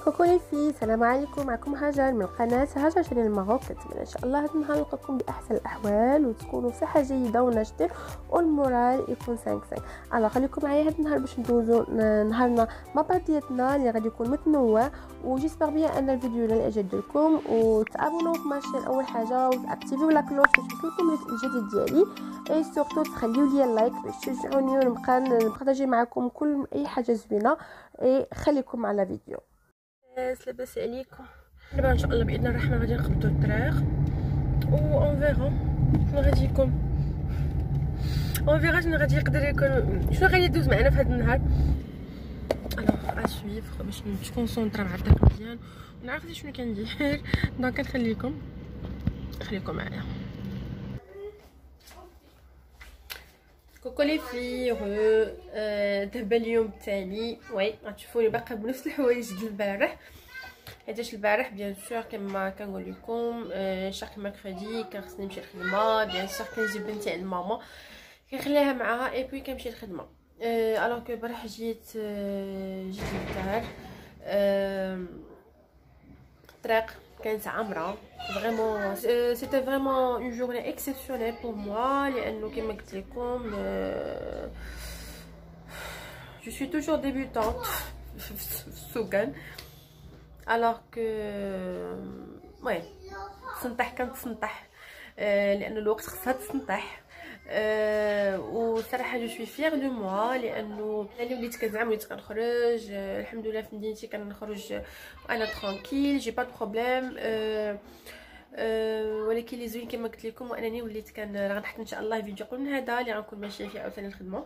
كوكو لي في السلام عليكم، معكم هاجر من قناه هاجر شرين المغرب. كنتمنى ان شاء الله هذا النهار نلقاكم باحسن الاحوال وتكونوا في صحه جيده ونشاط والمورال يكون 5 على. خليكم معايا هذا النهار باش ندوزو نهارنا مابا ديالنا اللي غادي يكون متنوع، وجيسبر بيان ان الفيديو نال الاعجاب ديالكم، وتابونوا في ماشين اول حاجه وتاكتيفيو لا كلوش باش يوصلكم الجديد ديالي، اي سورتو تخليو لي لايك باش تشجعوني ونبقى نبارطاجي معكم كل اي حاجه زوينه. اي خليكم على فيديو. لاباس عليكم؟ دابا ان شاء الله باذن الرحمن غادي نقبضوا الطريق و اون فيغا شنو غادي يكون، اون فيغا شنو غادي يقدر يكون، شنو غادي يدوز معنا في هذا النهار. الوغ اسويفر باش نتكونسونطرا مع الدرك مزيان ونعرف شنو كندير. دونك كنخليكم معايا. كوكو لي في دابا اليوم الثاني، وي غتشوفوني باقا بنفس الحوايج ديال البارح، حيتاش البارح بيان سور كما كنقول لكم شاك ميركريدي كان خصني نمشي للخدمه، بيان سور كنجيب بنتي عند ماما كنخليها معاها اي بوي كنمشي للخدمه. الوغ كو البارح جيت للدار، الطريق كانت عامره فريمون، سيتي فريمون اون جورني اكسيبسيونيل بور موا، لانه كما قلت لكم جو سوي توجور ديبيوتانت في السوقان. الوغ كو وي كنتسنطح لان الوقت خصها تسنطح. وصراحه جو سوي فيغ دو موا، لانه اللي وليت كنزعم وليت كنخرج، الحمد لله في مدينتي كنخرج انا ترانكيل جي با دو بروبليم. ولكن اللي زوين كما قلت لكم وانني وليت غنحط ان شاء الله فيديو قبل هذا اللي غنكون ماشيه فيه عاوتاني الخدمه،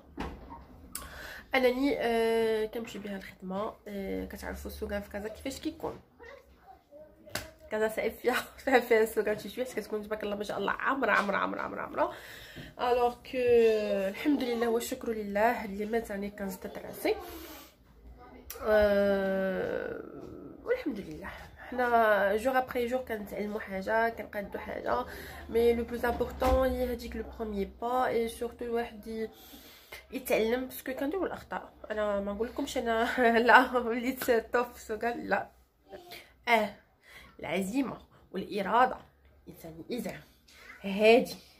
انني كنمشي بها الخدمه. كتعرفوا السوقان في كازا كيفاش كيكون، كذا صعيب فيها السوقان شي شويه، كتكون تبارك الله ما شاء الله عامره. الوغ كو الحمد لله والشكر لله اللي مات راني كنزدت راسي، والحمد لله حنا جور ابري جور كنتعلموا حاجه كنقادوا حاجه، مي لو بلوز امبورطون هي هذيك لو بروميير با، اي سورتو الواحد يتعلم باسكو كنديروا الاخطاء. انا ما نقول لكمش انا لا وليت توب في السوقان، لا العزيمه والاراده الانسان اذا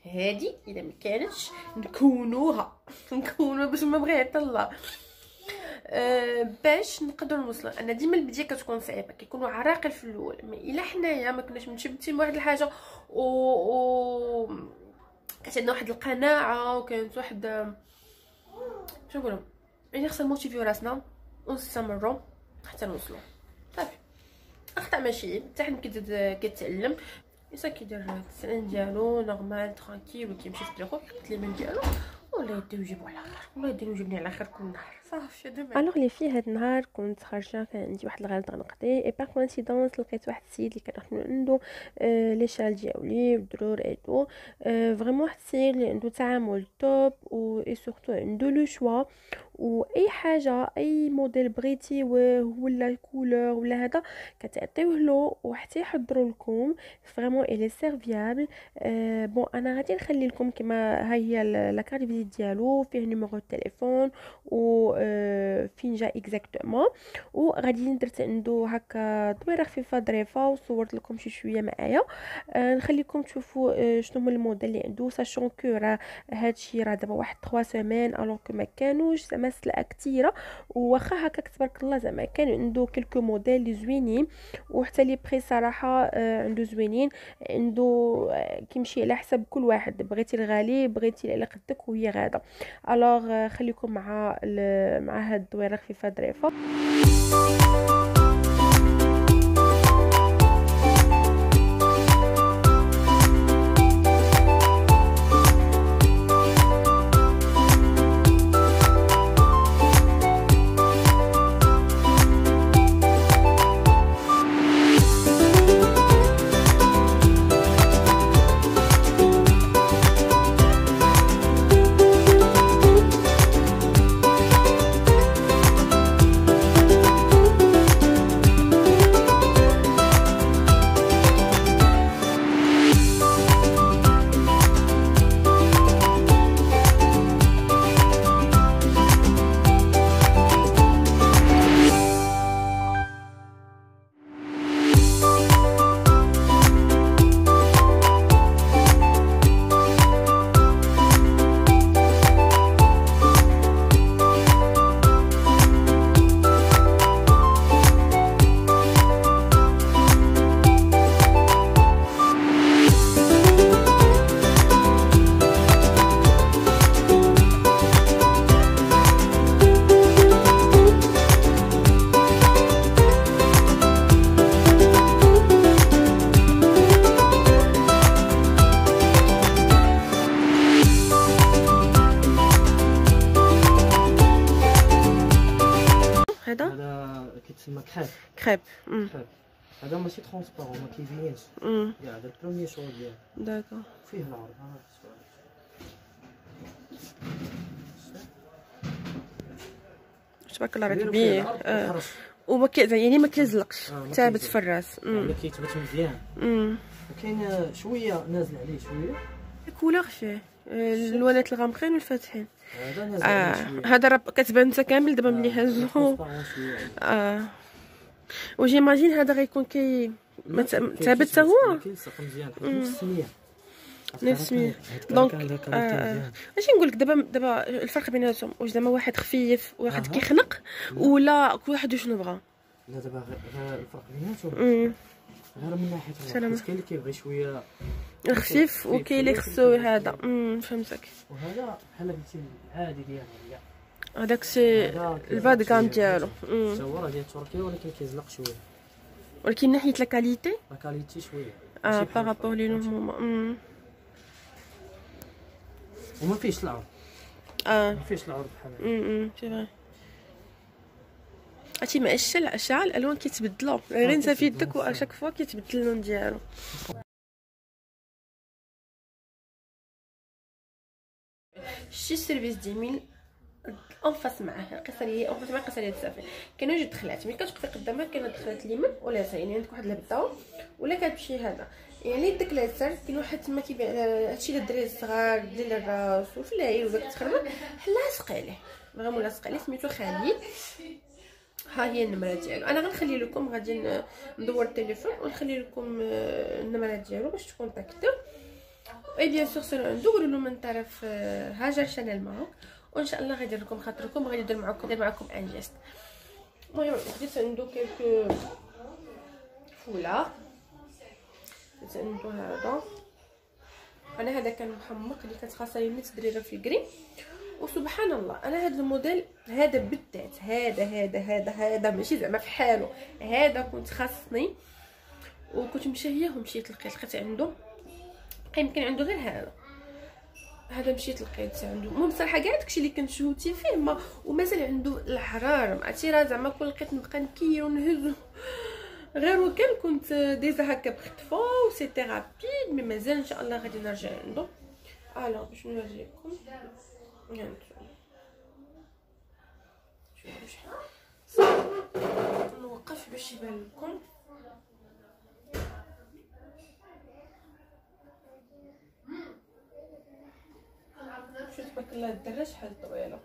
هادي اذا ما كانتش نكونوها باش ما بغي حتى الله، باش نقدروا نوصلوا. انا ديما البدايه كتكون صعيبه، كيكونوا عراقل في الاول، مي الا حنايا ما كناش متشبتين بواحد الحاجه و كانت عندنا واحد القناعه وكانت واحد شنو نقولوا، يعني خصنا نموتيفيو راسنا ونستمروا حتى نوصلوا. صافي اخطاء ماشي حتى حد كيتعلم، انسان كيدير التسعين ديالو نورمال ترانكيل وكيمشي في الطريق وكيحط لي من ديالو، والله يدير يجيبو على خير، والله يدير يجيبني على خير كل نهار. صافي دابا الوغ لي في هاد النهار كنت خارجه، كان عندي واحد الغلط غنقضي، اي باغ كوانسيدونس لقيت واحد السيد اللي كنخدم عنده لي شال ديالي والدرور ايتو، فريمون واحد السيد اللي عنده تعامل توب و اي سورتو عنده لو شوا، واي حاجه اي موديل بغيتي ولا كولور ولا هذا كتعطيوه له وحتى يحضروا لكم فريمون الي سيرفيابل. بون انا غادي نخلي لكم كما ها هي لا كارت فيزيت ديالو، فيه نيميرو التليفون و فين جا اكزاكتومون، وغادي درت عنده هكا دويره خفيفه ظريفه وصورت لكم شي شويه معايا. نخليكم تشوفوا شنو هو الموديل اللي عنده، ساشون كو راه هادشي راه دابا واحد 3 سيمين الوغ كو ما كانوش زعما سلعه كثيره، واخا هكا تبارك الله زعما كان عنده كلكو موديل اللي زوينين، وحتى لي بري صراحه عنده زوينين، عنده كيمشي على حسب كل واحد، بغيتي الغالي بغيتي على قدك وهي غاده. الوغ خليكم مع هاد الدويره خفيفه ظريفه. كيتسمى كريب. كريب. هذا ماشي ترونسبارون، ما كيبينش. هذا البروميير شغل ديالو. داكور. فيه العرض ها السؤال. تبارك الله عليك كبير. وما يعني ما كيزلقش، ثابت في الراس. يعني كيتبت مزيان. كاين شويه نازل عليه شويه. الكولور فيه اللونات الغامقين والفاتحين. هذا نازل عليه شويه. هذا راه كتبان انت كامل دابا ملي هازو. وجيماجين هذا غيكون ثابت حتى هو. كيلصق مزيان نفس السميه. نفس دونك اش نقول لك دابا الفرق بيناتهم، واش زعما واحد خفيف واحد كيخنق ولا كل واحد شنو بغا؟ لا دابا غير الفرق بيناتهم غير من ناحيه كاين اللي كيبغي شويه خفيف وكاين اللي خصو هذا. فهمتك. وهذا بحال قلتي العادي ديالنا هذاك سي الباد كام ديالو. حتى هو راه ديال تركيا ولكن كيزلق شويه، ولكن ناحيه لا كاليتي شويه بارابور لي نورمالمون. وما فيهش العرض. ما فيهش العرض بحال سي فري. عرفتي مع الشعر الالوان كيتبدلوا غير انت في يدك واشاك فوا كيتبدل اللون ديالو. شتي السيرفيس ديال انفاس معاه القصريه انفاس مع القصريه الصافي. كاينه جوج دخلات، ملي كتوقفي قدامها كاينه دخلات اليمين ولا يسار، يعني عندك واحد البدا ولا كتمشي هذا، يعني يدك اليسار كاين واحد تما كيبيع هادشي للدراري الصغار ديال الراس وفي العيل ولا كتخربق لاصق عليه فريمون لاصق عليه، سميتو خالد. ها هي النمره ديالو، انا غنخلي لكم غادي ندور التليفون ونخلي لكم النمره ديالو باش تكونتاكتو. اي بيان سور سيرو عندو قولوا له من طرف هاجر شانيل ماروك، وان شاء الله غيدير لكم خاطركم وغادي يدير معكم ان جيست. المهم خديت عنده كيلكو فولا، خديت عنده هذا، انا هذا كان محمق اللي كتخاصه لي 100 دريره في الكريم. وسبحان الله انا هذا الموديل هذا بالذات هذا ماشي زعما في حاله، هذا كنت خاصني وكنت مشهيه ومشيت لقيت عنده، يمكن عنده غير هذا مشيت لقيت عنده. المهم صراحه كاع داكشي اللي كنت شهوتي فيه ما ومازال عنده الحراره، عرفتي راه زعما كل لقيت نبقى نكير ونهز غير وكان كنت ديزا هكا بخطفه وسيتي رابيد، مي مازال ان شاء الله غادي نرجع عنده. الو باش نوريكم هانتوما شوفوا شحال نوقف باش يبان لكم. شوف تبارك الله الدره شحال طويله،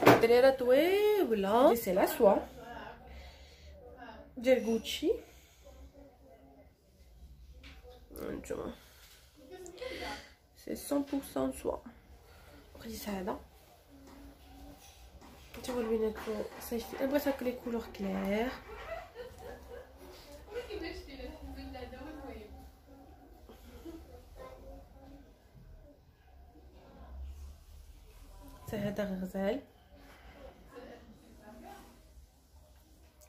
الدريره طويله. سي لا سوا ديال غوتشي هانتوما سي 100% سوا. خديت هذا حتى هو البيناتو صيفي، انا بغيت هكا لي كولور كلير. حتى هذا غزال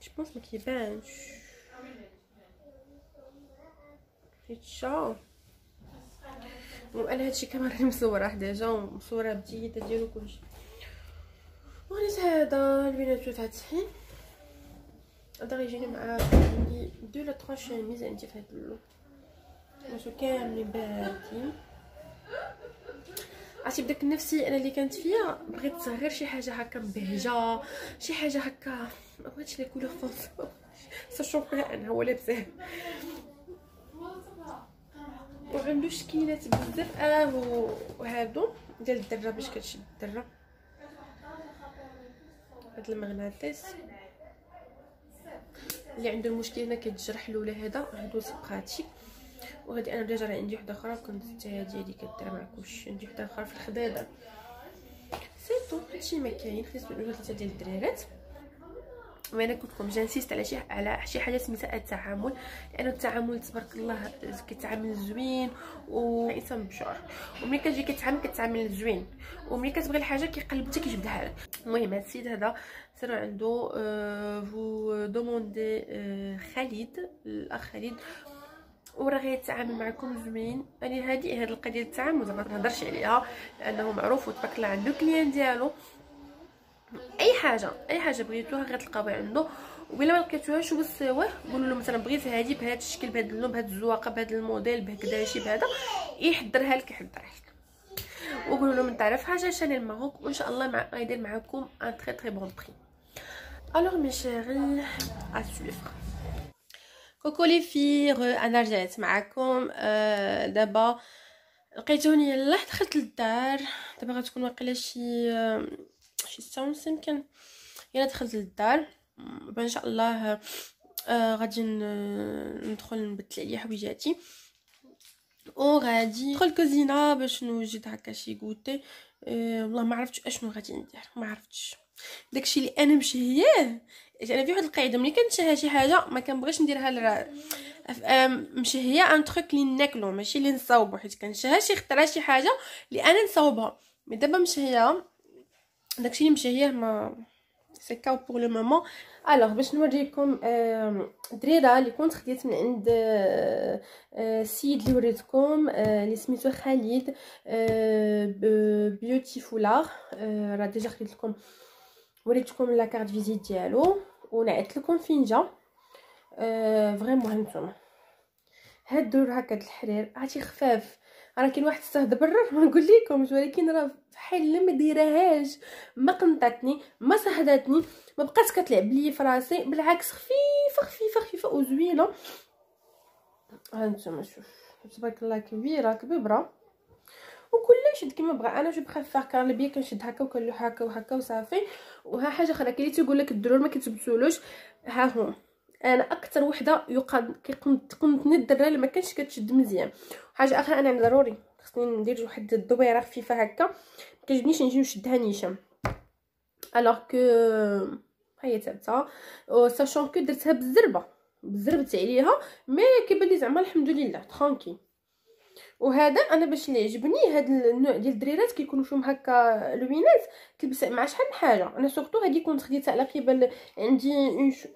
جوبونس ما كيبانش فيتشا. وانا هادشي كمان راني مصوره ديجا ومصوره بديته ديالو كلشي. وليت هذا البنات فاتحين، هذا غيجيني مع دو لا 3 شوميز عندي في هاد اللون، واش كاملين باردين. عرفتي بداك النفسي انا اللي كانت فيا بغيت غير شي حاجه هكا مبهجه، شي حاجه هكا ما بغيتش لي كولور فونس ساشون انا هو لابسه وعندو شكيلات بزاف. وهادو ديال الدره باش كتشد الدره، هاد المغناطيس اللي عنده المشكل هنا كيتجرح له ولا هادو سي براتيك. وهادي انا ديجا راه عندي وحده اخرى كنت هادي هادي كدير مع كلشي، عندي وحده اخرى في الخضيضه سيتو. هادشي ما كاين، خديت من ثلاثه ديال الدرارات. وانا كنت لكم جانسيست على شي حاجه سميتها التعامل، لانه التعامل تبارك الله كيتعامل زوين وانسان بشعر، وملي كتجي كتعامل زوين، وملي كتبغي الحاجه كيقلب حتى كيجبدها لك. المهم هاد السيد هذا سيروا عنده فو دوموندي خالد، الاخ خالد، وراه غيتعامل معكم زوين. يعني هذه القضيه ديال التعامل زعما ما نهضرش عليها لانه معروف وتبارك الله عنده كليان ديالو. اي حاجه بغيتوها غتلقاوها عنده. وإلا ما لقيتوهاش وبصيوه قولوا له مثلا بغيت هذه بهذا الشكل بهذا اللون بهذا الزواقه بهذا الموديل بهكذا شي بهذا يحضرها لك وقولوا له من تعرف حاجه شانيل ماروك وان شاء الله غيدير معكم ان تري بون بري. الوغ مي شيري ا سويفر. كوكو لي في انا رجعت معكم. دابا لقيتوني يلاه دخلت للدار. دابا غتكون واقيلا شي الساعه ونص يمكن يلا دخلت للدار. ان شاء الله غادي ندخل نبدل عليا حويجاتي وغادي ندخل الكوزينه باش نوجد هكا شي غوتي. والله ما عرفتش اشنو غادي ندير، ما عرفتش داكشي اللي انا مشهياه. انا في واحد القاعده ملي كنشهى شي حاجه ما كنبغيش نديرها مشهيه ان تروك اللي ناكلو ماشي اللي نصاوبو، حيت كنشهى شي اخترا شي حاجه اللي انا نصاوبها. مي دابا مشهيه داكشي اللي مشهيه ما سي كاو بور لو مومون. الوغ باش نوريكم دريره اللي كنت خديت من عند السيد اللي وريتكم اللي سميتو خالد بيوتي فولار. راه ديجا خديت لكم وريتكم لا كارت فيزيت ديالو ونعت لكم فين جا. فريمون هانتوما هاد الدور هكا د الحرير عرفتي خفاف. راه كاين واحد استهدبرر ما نقول لكمش، ولكن راه بحال ما دايرهاش، ما قنطاتني ما صهداتني، ما بقات كتلعب لي في راسي، بالعكس خفيفه خفيفه خفيفه وزوينه. هانتوما شوف تبارك الله كبيره كبيبره وكلشي كيما بغا. انا جو بخاف فار كارلبي كنشد هكا وكنلوح هكا وهكا وصافي. وها حاجه اخرى كاين اللي تيقول لك الدرور ما كتبسولوش، ها هو انا اكثر وحده كيقنطني الدراري اللي ما كانش كتشد مزيان. حاجه اخرى انا ضروري خصني ندير واحد الدويره خفيفه هكا، ما كيعجبنيش نجي نشدها نيشان. الوغ كو هي ثابته ساشون كو درتها بالزربه زربت عليها مي كيبان لي زعما الحمد لله ترانكي. وهذا انا باش اللي يعجبني هاد النوع ديال الدريرات كيكونوا فيهم هكا لوينات تلبس مع شحال من حاجه. انا سورتو هذه كنت خديتها على قبل عندي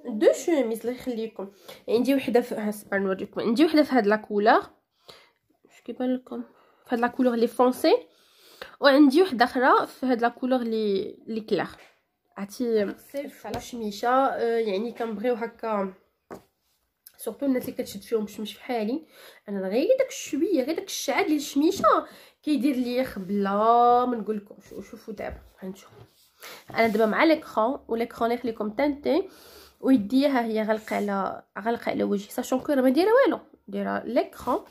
دو شوميز الله يخليكم. عندي وحده هسه نوريكم، عندي وحده في هاد لا كولور واش كيبان لكم في هاد لا كولور لي فونسي، وعندي وحده اخرى في هاد لا كولور لي كلار. عرفتي على شميشه يعني كنبغيو هكا سورتو الناس اللي كتشد فيهم مش بحالي انا. غير داك شويه غير داك الشعاد ديال الشميشه كيدير ليا خبله ما نقول لكم. شوفوا دابا هانتوما انا دابا مع ليكرون وليكرون اللي خليكم تانتي ويديا ها هي غلقه على وجهي ساشون كو ما دايره والو، دايره ليكرون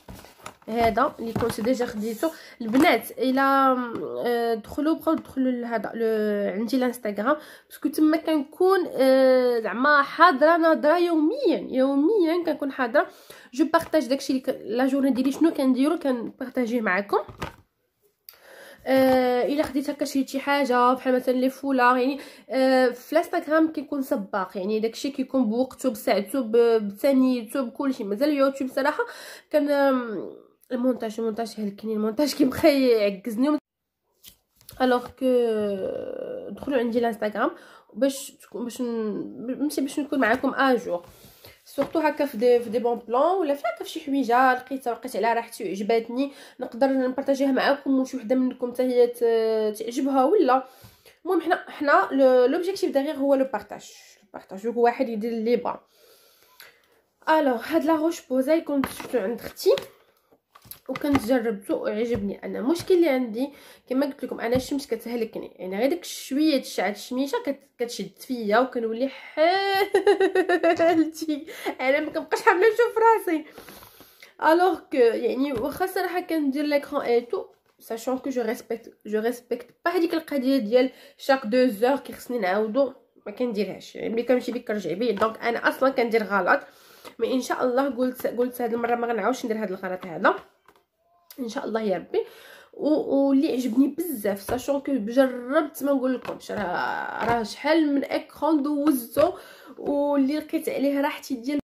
هذا اللي كنت ديجا خديته. البنات الى دخلوا بقاو دخلوا لهذا عندي الانستغرام باسكو تما كنكون زعما حاضره ناضره يوميا كنكون حاضره. جو بارطاج داكشي اللي لا جورني ديالي شنو كنديرو كنبارطاجيه معكم. الا خديت هكا شي حاجه بحال مثلا لي فولار يعني في الانستغرام كيكون سباق يعني داكشي كيكون بوقته بساعته بثانيته بكلشي. مازال اليوتيوب صراحه كان المونتاج هلكني، المونتاج كيبقى يعكزني. الوغ كو دخلوا عندي الانستغرام باش نكون معكم اجور سورتو هكا في دي بون بلان ولا في هكا في شي حويجه لقيتها وقيت على راحتي وعجباتني نقدر نبارطاجيها معكم وشي وحده منكم حتى هي تعجبها. ولا المهم حنا لوبجيكتيف دغيغ هو لو بارطاج هو واحد يدير اللي با. الوغ هاد لا روش بوزاي كنت شفتو عند اختي وكنت جربته وعجبني. انا المشكل اللي عندي كما قلت لكم انا الشمس كتهلكني يعني غير داك شويه الشعاد الشميشه كتشد فيا وكنولي حالتي انا ما كنبقاش حامله نشوف راسي. الوغ كو يعني واخا صراحه كندير ليكرون اي تو ساشون كو جو ريسبكت با هذيك القضيه ديال شاك 2 زور كيخصني نعاودو ما كنديرهاش يعني ملي كنمشي بك كنرجع بيه. دونك انا اصلا كندير غلط مي ان شاء الله قلت هذه المره ما غنعاودش ندير هذا الغلط هذا ان شاء الله يا ربي. واللي عجبني بزاف ساشون كو جربت ما نقول لكمش راه شحال من اكرون دوزته واللي لقيت عليه راحتي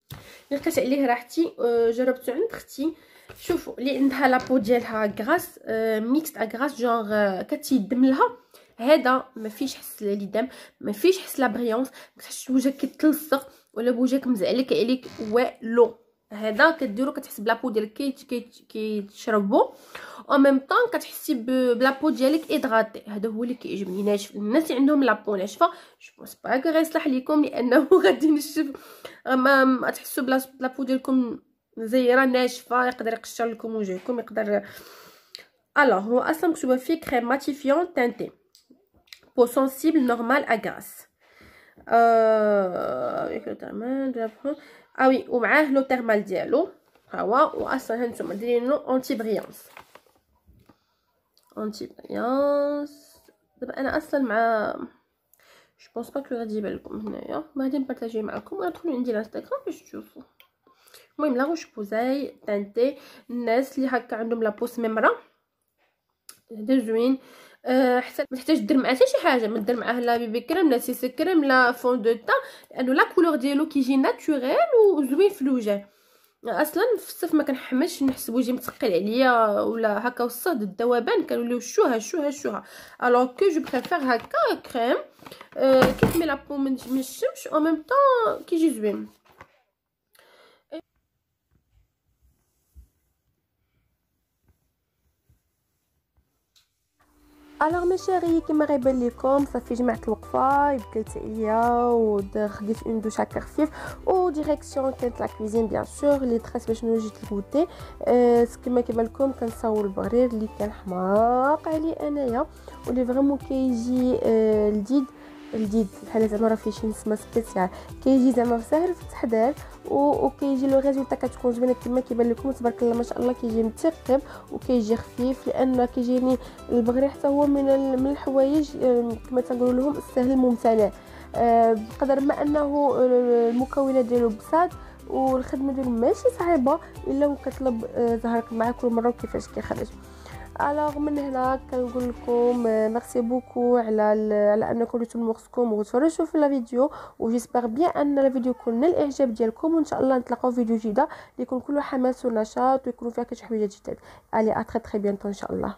جربته عند اختي. شوفوا اللي عندها لابو ديالها غراس ميكس غراس جونغ كتيدم لها هذا ما فيش حس لا دم ما فيش حس لا بريونس ما كتحسش وجهك كيتلصق ولا بوجهك مزعلك عليك والو. هذا كديرو كتحس بلابو ديالك كيتشربو او ميم طون كتحسي بلابو ديالك ادغاتي. هذا هو اللي كيعجبني ناشف. الناس اللي عندهم لابو ناشفه جو بونس با غيصلح ليكم لانه غادي ينشف، ما تحسوا بلابو ديالكم زيره ناشفه يقدر يقشر لكم وجهكم يقدر. الوغ هو اصلا مكتوبه فيه كريم ماتيفيون تانتي بو سونسيبل نورمال اغاس وي ومعاه لو تيرمال ديالو ها هو. واصلا هانتوما دايرينو اونتي بريانس دابا انا اصلا مع جو بونس با كو غادي يبان لكم هنايا، غادي نبارطاجيه معكم وندخلوا عندي الانستغرام باش تشوفوا. المهم لا روش بوزاي تانتي الناس اللي هكا عندهم لابو سميمره هذا زوين. حتى ما تحتاج دير معاه حتى شي حاجه، ما دير معاه لا بيبي كريم لا سيسي كريم لا فون دو تا، لانه لا كولور ديالو كيجي ناتوريل وزوين في الوجه. اصلا في الصيف ما كنحملش نحس بوجهي مثقل عليا ولا هكا والصهد الذوبان كنوليو شوها الوغ كو جو بريفير هكا كريم كيحمي لابو من الشمس او ميم طون كيجي زوين. الوغ مي شيري كيما غيبان لكم صافي جمعت الوقفه بدلت عليا خديت اون دوش هكا خفيف وديريكسيون كانت لا كوزين بيان سور لي تريس باش نوجد الكوتي. كيما كيبان لكم كنصاور البغرير اللي كان حماق عليه انايا واللي فريمون كيجي الجديد بحال زعما راه فيه شي نسمه سبيسيال، كيجي زعما ساهل في التحضير وكيجي لو ريزولطا كتكون زوينه كما كيبان لكم تبارك الله ما شاء الله. كيجي متقب وكيجي خفيف لان كيجيني البغري حتى هو من الحوايج كما تنقولوا لهم السهل الممتنع، بقدر ما انه المكونات ديالو بساط والخدمه ديالو ماشي صعيبه الا وكطلب ظهرك معاه كل مره وكيفاش كيخرج. الوغ من هنا كنقول لكم ميرسي بوكو على انكم درتوا مخكم وتفرجتوا في الفيديو، وجيسبر بيان ان الفيديو يكون نال الاعجاب ديالكم، وان شاء الله نتلاقاو في فيديو جديده يكون كله حماس ونشاط ويكونوا فيها كل شي حويجات جداد. الي ا تري بيانتو ان شاء الله.